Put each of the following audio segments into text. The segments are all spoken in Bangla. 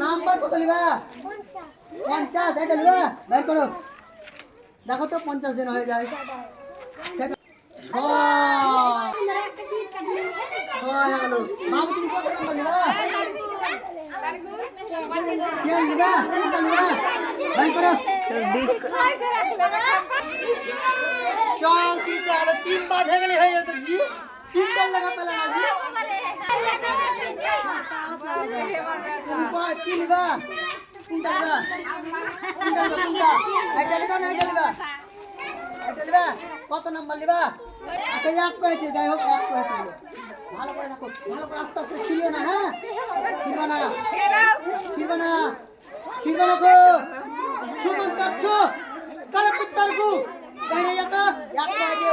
নাম্বার কত লিবা 50 এটা লিবা বের করো দেখো তো 50 জন হয়ে যায় সেটা গেল বাবু তুমি কত নাম্বার লিবা চেন লিবা কত লিবা বের করো 20 34 আর 3 बार হয়ে গেলে হয়ে যেত জি 3 বার লাগা পেলা না জি কি লিবা কোনটা এটা লিবা না এটা লিবা কত নাম্বার লিবা আচ্ছা এক পেয়েছে যাই হোক এক পেয়েছে ভালো করে দেখো ভালো করে আস্তে আস্তে ছিড়িও না হ্যাঁ ছিড়বা না গো সুমন করছো কালে কুত্তার গু বাইরে যাতা এক পেয়েছে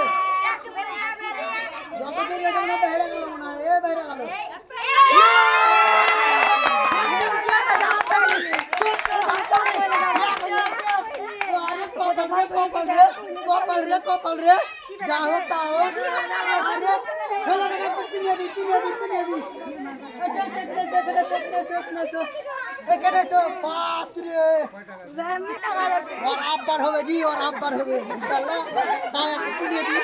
যত দেরি হয়ে যাবে না বাইরে গেল না বাইরে গেল কপাল রে যা হোক তা হোক ওর আব্বার হবে জি ওর আব্বার হবে বুঝলা তাই একটু কিনে দি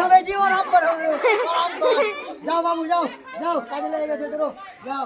হবে জি ওর আব্বার হবে যাও বাবু যাও কাজে লেগে গেছে ধরো যাও